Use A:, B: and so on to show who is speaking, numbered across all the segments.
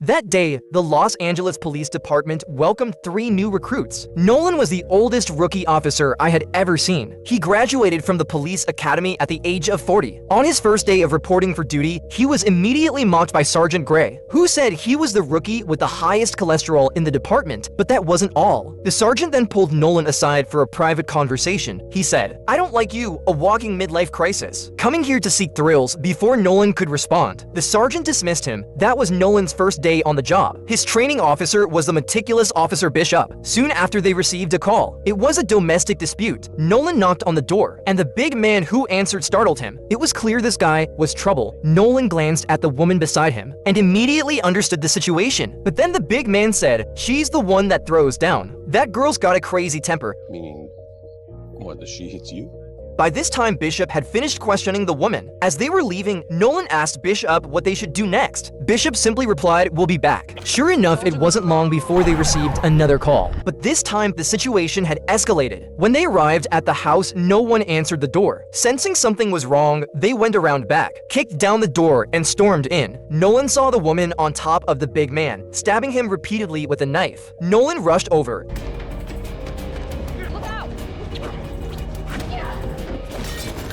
A: That day, the Los Angeles Police Department welcomed 3 new recruits. Nolan was the oldest rookie officer I had ever seen. He graduated from the police academy at the age of 40. On his first day of reporting for duty, he was immediately mocked by Sergeant Gray, who said he was the rookie with the highest cholesterol in the department, but that wasn't all. The sergeant then pulled Nolan aside for a private conversation. He said, "I don't like you, a walking midlife crisis, coming here to seek thrills." Before Nolan could respond, the sergeant dismissed him. That was Nolan's first day on the job. His training officer was the meticulous Officer Bishop. Soon after, they received a call. It was a domestic dispute. Nolan knocked on the door, and the big man who answered startled him. It was clear this guy was trouble. Nolan glanced at the woman beside him and immediately understood the situation. But then the big man said, "She's the one that throws down. That girl's got a crazy temper."
B: Meaning, what, does she hit you?
A: By this time, Bishop had finished questioning the woman. As they were leaving, Nolan asked Bishop what they should do next. Bishop simply replied, "We'll be back." Sure enough, it wasn't long before they received another call. But this time, the situation had escalated. When they arrived at the house, no one answered the door. Sensing something was wrong, they went around back, kicked down the door, and stormed in. Nolan saw the woman on top of the big man, stabbing him repeatedly with a knife. Nolan rushed over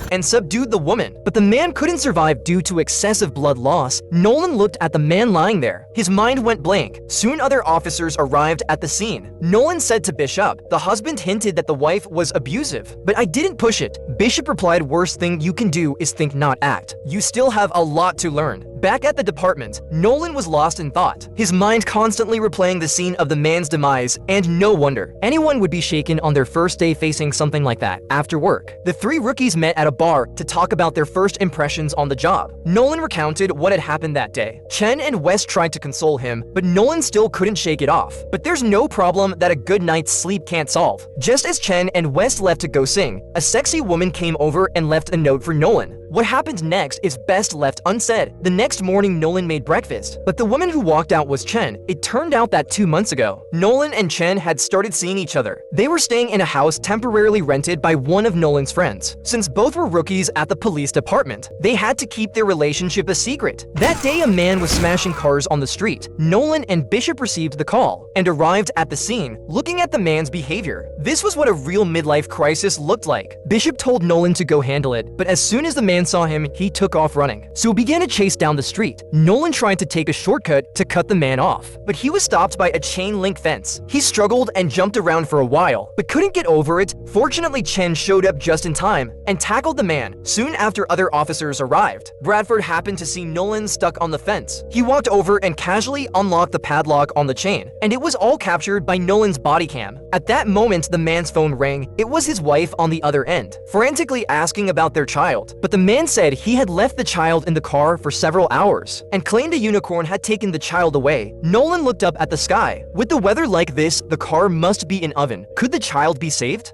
A: and subdued the woman, but the man couldn't survive due to excessive blood loss. Nolan looked at the man lying there. His mind went blank. Soon other officers arrived at the scene. Nolan said to Bishop, "The husband hinted that the wife was abusive, but I didn't push it." Bishop replied, "Worst thing you can do is think, not act. You still have a lot to learn." Back at the department, Nolan was lost in thought, his mind constantly replaying the scene of the man's demise, and no wonder. Anyone would be shaken on their first day facing something like that. After work, the 3 rookies met at a bar to talk about their first impressions on the job. Nolan recounted what had happened that day. Chen and West tried to console him, but Nolan still couldn't shake it off. But there's no problem that a good night's sleep can't solve. Just as Chen and West left to go sing, a sexy woman came over and left a note for Nolan. What happened next is best left unsaid. The next morning, Nolan made breakfast, but the woman who walked out was Chen. It turned out that 2 months ago, Nolan and Chen had started seeing each other. They were staying in a house temporarily rented by one of Nolan's friends. Since both were rookies at the police department, they had to keep their relationship a secret. That day, a man was smashing cars on the street. Nolan and Bishop received the call and arrived at the scene, looking at the man's behavior. This was what a real midlife crisis looked like. Bishop told Nolan to go handle it, but as soon as the man saw him, he took off running. So began a chase down the street. Nolan tried to take a shortcut to cut the man off, but he was stopped by a chain link fence. He struggled and jumped around for a while, but couldn't get over it. Fortunately, Chen showed up just in time and tackled the man. Soon after, other officers arrived. Bradford happened to see Nolan stuck on the fence. He walked over and casually unlocked the padlock on the chain, and it was all captured by Nolan's body cam. At that moment, the man's phone rang. It was his wife on the other end, frantically asking about their child, but the man said he had left the child in the car for several hours and claimed a unicorn had taken the child away. Nolan looked up at the sky. With the weather like this, the car must be an oven. Could the child be saved?